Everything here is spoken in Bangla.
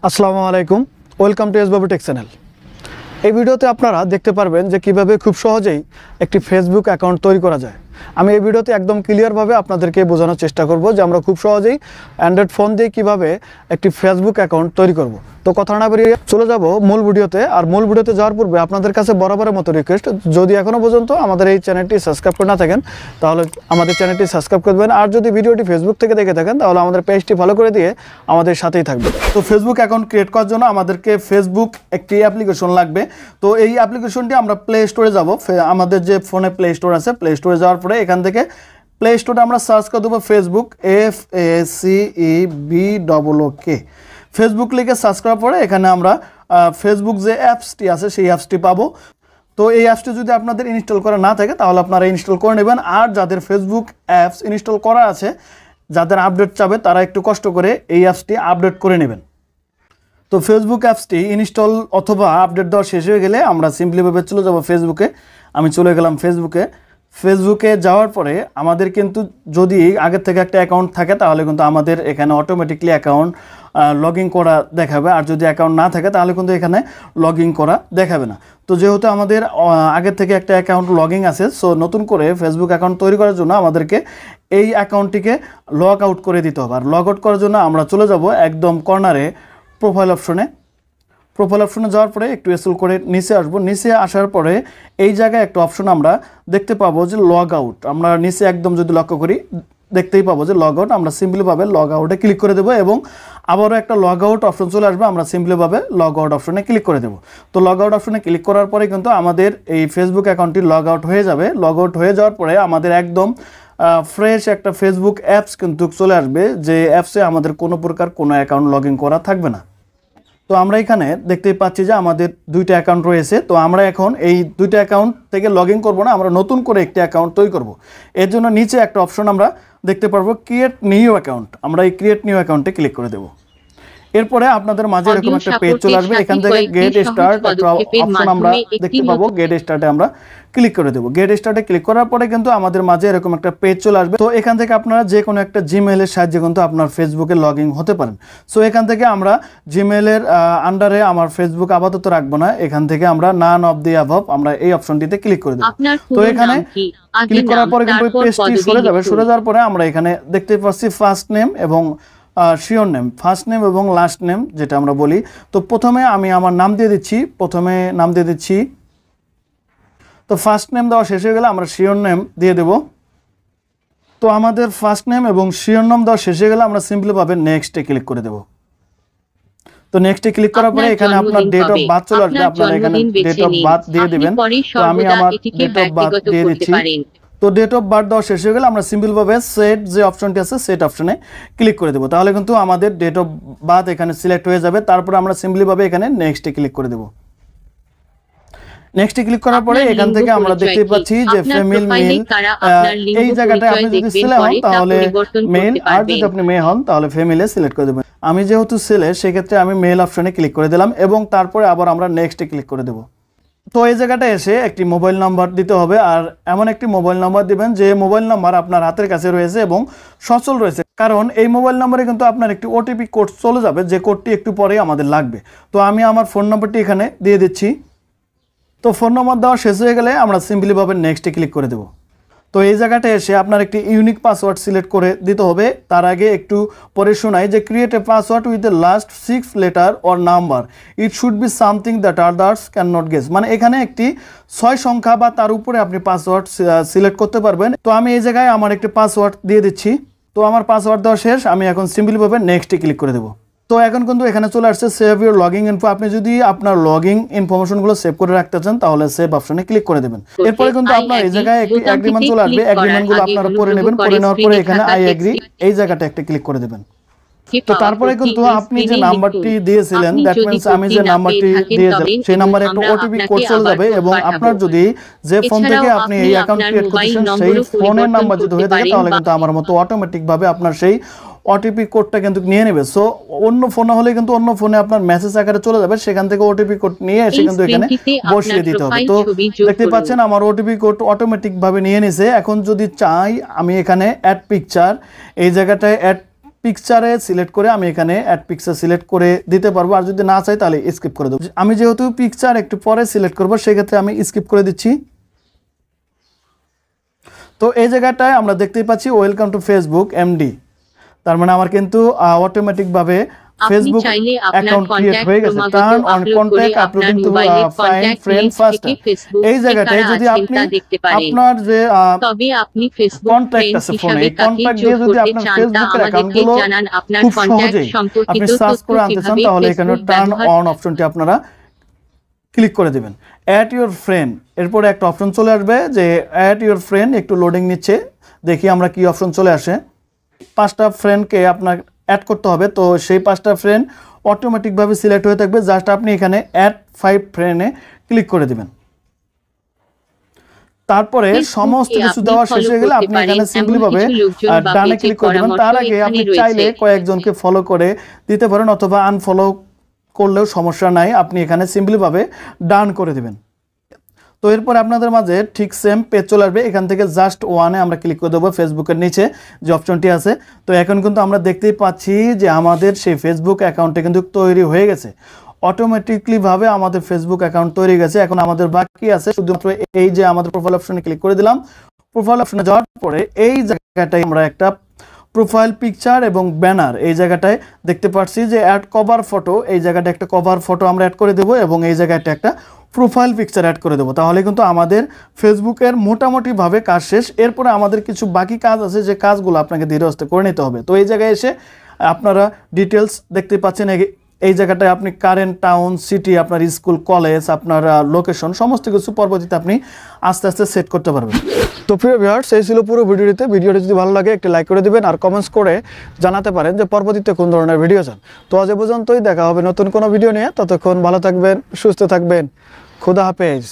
আসসালামু আলাইকুম, welcome to S.Babu take channel. এই ভিডিওতে আপনারা দেখতে পারবেন যে কিভাবে খুব সহজেই একটি ফেসবুক অ্যাকাউন্ট তৈরি করা যায়। আমি এই ভিডিওতে একদম ক্লিয়ারভাবে আপনাদেরকে বোঝানোর চেষ্টা করব যে আমরা খুব সহজেই অ্যান্ড্রয়েড ফোন দিয়ে কিভাবে একটি ফেসবুক অ্যাকাউন্ট তৈরি করব। তো কথা না বেরিয়ে চলে যাব মূল ভিডিওতে। আর মূল ভিডিওতে যাওয়ার পূর্বে আপনাদের কাছে বরাবরের মতো রিকোয়েস্ট, যদি এখনও পর্যন্ত আমাদের এই চ্যানেলটি সাবস্ক্রাইব করে না থাকেন তাহলে আমাদের চ্যানেলটি সাবস্ক্রাইব করবেন। আর যদি ভিডিওটি ফেসবুক থেকে দেখে থাকেন তাহলে আমাদের পেজটি ফলো করে দিয়ে আমাদের সাথেই থাকবেন। তো ফেসবুক অ্যাকাউন্ট ক্রিয়েট করার জন্য আমাদেরকে ফেসবুক একটি অ্যাপ্লিকেশন লাগবে। তো এই অ্যাপ্লিকেশনটি আমরা প্লে স্টোরে যাব। আমাদের যে ফোনে প্লে স্টোর আছে, প্লে স্টোরে যাওয়ার পরে এখান থেকে প্লে স্টোরে আমরা সার্চ করে দেবো ফেসবুক, FACEBOOK। ফেসবুক লিখে সার্চ করার পরে এখানে আমরা ফেসবুক যে অ্যাপসটি আছে সেই অ্যাপসটি পাবো। তো এই অ্যাপসটি যদি আপনাদের ইনস্টল করা না থাকে তাহলে আপনারা ইনস্টল করে নেবেন। আর যাদের ফেসবুক অ্যাপস ইনস্টল করা আছে, যাদের আপডেট চাবে তারা একটু কষ্ট করে এই অ্যাপসটি আপডেট করে নেবেন। তো ফেসবুক অ্যাপসটি ইনস্টল অথবা আপডেট দেওয়া শেষ হয়ে গেলে আমরা সিম্পলিভাবে চলে যাব ফেসবুকে। আমি চলে গেলাম ফেসবুকে যাওয়ার পরে আমাদের কিন্তু যদি আগের থেকে একটা অ্যাকাউন্ট থাকে তাহলে কিন্তু আমাদের এখানে অটোমেটিকলি অ্যাকাউন্ট লগ ইন করা দেখাবে। আর যদি অ্যাকাউন্ট না থাকে তাহলে কিন্তু এখানে লগ ইন করা দেখাবে না। তো যেহেতু আমাদের আগের থেকে একটা অ্যাকাউন্ট লগ ইন আছে, সো নতুন করে ফেসবুক অ্যাকাউন্ট তৈরি করার জন্য আমাদেরকে এই অ্যাকাউন্টটিকে লগ আউট করে দিতে হবে। আর লগ আউট করার জন্য আমরা চলে যাব একদম কর্নারে প্রোফাইল অপশনে যাওয়ার পরে একটু স্ক্রল করে নিচে আসবো। নিচে আসার পরে এই জায়গায় একটা অপশন আমরা দেখতে পাবো যে লগ আউট। আমরা নিচে একদম যদি লক্ষ্য করি দেখতেই পাবো যে লগ আউট। আমরা সিম্পলিভাবে লগ আউটে ক্লিক করে দেবো এবং আবারও একটা লগ আউট অপশন চলে আসবে। আমরা সিম্পলিভাবে লগ আউট অপশনে ক্লিক করে দেবো। তো লগ আউট অপশনে ক্লিক করার পরে কিন্তু আমাদের এই ফেসবুক অ্যাকাউন্টটি লগ আউট হয়ে যাবে। লগ আউট হয়ে যাওয়ার পরে আমাদের একদম ফ্রেশ একটা ফেসবুক অ্যাপস কিন্তু চলে আসবে, যে অ্যাপসে আমাদের কোনো প্রকার কোনো অ্যাকাউন্ট লগ ইন করা থাকবে না। তো আমরা এখানে দেখতেই পাচ্ছি যে আমাদের দুইটা অ্যাকাউন্ট রয়েছে। তো আমরা এখন এই দুইটা অ্যাকাউন্ট থেকে লগ ইন করবো না, আমরা নতুন করে একটি অ্যাকাউন্ট তৈরি করব। এর জন্য নিচে একটা অপশন আমরা দেখতে পারবো ক্রিয়েট নিউ অ্যাকাউন্ট। আমরা এই ক্রিয়েট নিউ অ্যাকাউন্টে ক্লিক করে দেবো। এরপরে আপনাদের মাঝে এরকম একটা পেজ চলে আসবে। এখান থেকে গেট স্টার্ট একটা অপশন আমরা দেখতে পাবো। গেট স্টার্টে আমরা ক্লিক করে দেবো। গেট স্টার্টে ক্লিক করার পরে কিন্তু আমাদের মাঝে এরকম একটা পেজ চলে আসবে। তো এখান থেকে আপনারা যে কোনো একটা জিমেইলের সাহায্যে কিন্তু আপনার ফেসবুকে লগ ইন হতে পারেন। সো এখান থেকে আমরা জিমেইলের আন্ডারে আমার ফেসবুক আপাতত রাখবো না, এখান থেকে আমরা নান অফ দি অ্যাবভ আমরা এই অপশনটিতে ক্লিক করে দেবো। তো এখানে ক্লিক করার পরে কিন্তু পেজটি সরে যাবে। সরে যাওয়ার পরে আমরা এখানে দেখতে পাচ্ছি ফার্স্ট নেম এবং শিওর নেম, ফার্স্ট নেম এবং লাস্ট নেম যেটা আমরা বলি। তো প্রথমে আমি আমার নাম দিয়ে দিচ্ছি। তো ফার্স্ট নেম দেওয়া শেষ হয়ে গেলে আমরা শিওর নেম দিয়ে দেব। তো আমাদের ফার্স্ট নেম এবং শিওর নেম দেওয়া শেষ হয়ে গেলে আমরা সিম্পলিভাবে নেক্সটে ক্লিক করে দেব। তো নেক্সটে ক্লিক করার পরে এখানে আপনার ডেট অফ বার্থ চলে আসবে। আপনারা এখানে ডেট অফ বার্থ দিয়ে দিবেন। তো আমি আমার ডেট অফ বার্থ দিয়ে দিচ্ছি। তো ডেট অফ বার্থ দেওয়া শেষ হয়ে গেলে আমরা সিম্পলভাবে সেট যে অপশনটি আছে সেট অপশনে ক্লিক করে দেবো। তাহলে কিন্তু আমাদের ডেট অফ বার্থ এখানে সিলেক্ট হয়ে যাবে। তারপরে আমরা সিম্পলিভাবে এখানে নেক্সটে ক্লিক করে দেবো। নেক্সটে ক্লিক করার পরে এখান থেকে আমরা দেখতে পাচ্ছি যে ফিমেল মেল, এই জায়গাটায় আপনি যদি ছেলে হন তাহলে মেল, আর যদি আপনি মেয়ে হন তাহলে ফিমেলে সিলেক্ট করে দেবেন। আমি যেহেতু ছেলে সেক্ষেত্রে আমি মেল অপশনে ক্লিক করে দিলাম এবং তারপরে আবার আমরা নেক্সটে ক্লিক করে দেবো। তো এই জায়গাটায় এসে একটি মোবাইল নাম্বার দিতে হবে। আর এমন একটি মোবাইল নাম্বার দিবেন যে মোবাইল নাম্বার আপনার হাতের কাছে রয়েছে এবং সচল রয়েছে, কারণ এই মোবাইল নাম্বারে কিন্তু আপনার একটি ওটিপি কোড চলে যাবে, যে কোডটি একটু পরেই আমাদের লাগবে। তো আমি আমার ফোন নাম্বারটি এখানে দিয়ে দিচ্ছি। তো ফোন নাম্বার দেওয়া শেষ হয়ে গেলে আমরা সিম্পলিভাবে নেক্সটে ক্লিক করে দেবো। তো এই জায়গাটায় এসে আপনার একটি ইউনিক পাসওয়ার্ড সিলেক্ট করে দিতে হবে। তার আগে একটু পরে শোনাই যে create a password with the last 6 letter or number, it should be something that others can not guess. মানে এখানে একটি 6 সংখ্যা বা তার উপরে আপনি পাসওয়ার্ড সিলেক্ট করতে পারবেন। তো আমি এই জায়গায় আমার একটি পাসওয়ার্ড দিয়ে দিচ্ছি। তো আমার পাসওয়ার্ড দেওয়া শেষ, আমি এখন সিম্পলিভাবে নেক্সটে ক্লিক করে দেবো। তো এখন কিন্তু এখানে চলে আসছে সেভ ইউর লগইন ইনফো। আপনি যদি আপনার লগইন ইনফরমেশনগুলো সেভ করে রাখতে চান তাহলে সেভ অপশনে ক্লিক করে দেবেন। এরপরে কিন্তু আপনার এই জায়গায় একটি এগ্রিমেন্ট চলে আসবে। এগ্রিমেন্টগুলো আপনারা পড়ে নেবেন। পড়ে নেওয়ার পরে এখানে আই এগ্রি এই জায়গাটা একটা ক্লিক করে দেবেন। তো তারপরে কিন্তু আপনি যে নাম্বারটি দিয়েছিলেন, দ্যাট মিন্স আমি যে নাম্বারটি দিয়েছিলাম সেই নাম্বারে একটা ওটিপি কোড চলে যাবে এবং আপনার যদি যে ফোন থেকে আপনি এই অ্যাকাউন্ট ক্রিয়েট করেছেন সেই ফোনের নাম্বার যদি হয়ে থাকে তাহলে কিন্তু আমার মতো অটোমেটিকভাবে আপনার সেই ওটিপি কোডটা কিন্তু নিয়ে নেবে। সো অন্য ফোনে হলে কিন্তু অন্য ফোনে আপনার মেসেজ আকারে চলে যাবে, সেখান থেকে ওটিপি কোড নিয়ে এসে কিন্তু এখানে বসিয়ে দিতে হবে। তো দেখতে পাচ্ছেন আমার ওটিপি কোড অটোমেটিকভাবে নিয়ে নিছে। এখন যদি চাই আমি এখানে অ্যাড পিকচার এই জায়গাটায় অ্যাড পিকচারে সিলেক্ট করে আমি এখানে অ্যাড পিকচার সিলেক্ট করে দিতে পারবো, আর যদি না চাই তাহলে স্কিপ করে দেবো। আমি যেহেতু পিকচার একটু পরে সিলেক্ট করবো সেক্ষেত্রে আমি স্কিপ করে দিচ্ছি। তো এই জায়গাটায় আমরা দেখতেই পাচ্ছি ওয়েলকাম টু ফেসবুক এমডি, তার মানে আমার কিন্তু অটোমেটিকভাবে ফেসবুক অ্যাকাউন্ট ক্রিয়েট হয়ে গেছে। Turn on contact uploading to find friend first, এই জায়গাটায় যদি আপনি আপনার যে কন্টাক্ট আছে ফোনে, এই কন্টাক্ট দিয়ে যদি আপনার ফেসবুকের অ্যাকাউন্টগুলো খুব সহজেই আপনি সার্চ করে আনতে চান তাহলে এখানে টার্ন অন অপশনটি আপনারা ক্লিক করে দেবেন। অ্যাড ইউর ফ্রেন্ড, এরপরে একটা অপশন চলে আসবে যে অ্যাড ইউর ফ্রেন্ড, একটু লোডিং নিচ্ছে, দেখি আমরা কি অপশন চলে আসে। 5টা ফ্রেন্ডকে আপনার অ্যাড করতে হবে, তো সেই 5টা ফ্রেন্ড অটোমেটিকভাবে সিলেক্ট হয়ে থাকবে। জাস্ট আপনি এখানে অ্যাড 5 ফ্রেন্ডে ক্লিক করে দেবেন। তারপরে সমস্ত কিছু দেওয়া শেষ হয়ে গেলে আপনি এখানে সিম্পলিভাবে ডানে ক্লিক করে দেবেন। তার আগে আপনি চাইলে কয়েকজনকে ফলো করে দিতে পারেন অথবা আনফলো করলেও সমস্যা নাই, আপনি এখানে সিম্পলিভাবে ডান করে দেবেন। তো এরপর আপনাদের মাঝে ঠিক সেম পেজ চলে আসবে, এখান থেকে জাস্ট ওয়ানে আমরা ক্লিক করে দেবো ফেসবুকের নিচে যে অপশনটি আছে। তো এখন কিন্তু আমরা দেখতেই পাচ্ছি যে আমাদের সেই ফেসবুক অ্যাকাউন্টে কিন্তু তৈরি হয়ে গেছে, অটোমেটিকলিভাবে আমাদের ফেসবুক অ্যাকাউন্ট তৈরি গেছে। এখন আমাদের বাকি আছে শুধুমাত্র এই যে আমাদের প্রোফাইল অপশনে ক্লিক করে দিলাম। প্রোফাইল অপশনে যাওয়ার পরে এই জায়গাটায় আমরা একটা প্রোফাইল পিকচার এবং ব্যানার, এই জায়গাটায় দেখতে পাচ্ছি যে অ্যাড কভার ফটো, এই জায়গাটা একটা কভার ফটো আমরা অ্যাড করে দেবো এবং এই জায়গাটা একটা প্রোফাইল পিকচার অ্যাড করে দেবো। তাহলে কিন্তু আমাদের ফেসবুকের মোটামুটিভাবে কাজ শেষ। এরপরে আমাদের কিছু বাকি কাজ আছে যে কাজগুলো আপনাকে ধীরে আস্তে করে নিতে হবে। তো এই জায়গায় এসে আপনারা ডিটেলস দেখতে পাচ্ছেন, এই জায়গাটায় আপনি কারেন্ট টাউন, সিটি, আপনার স্কুল, কলেজ, আপনার লোকেশন, সমস্ত কিছু পরবর্তীতে আপনি আস্তে আস্তে সেট করতে পারবেন। তো প্রিয় ভিউয়ার্স, এই ছিল পুরো ভিডিওটিতে। ভিডিওটি যদি ভালো লাগে একটি লাইক করে দিবেন আর কমেন্টস করে জানাতে পারেন যে পরবর্তীতে কোন ধরনের ভিডিও চান। তো আজ এ পর্যন্তই, দেখা হবে নতুন কোনো ভিডিও নিয়ে। ততক্ষণ ভালো থাকবেন, সুস্থ থাকবেন, খুদা হাফেজ।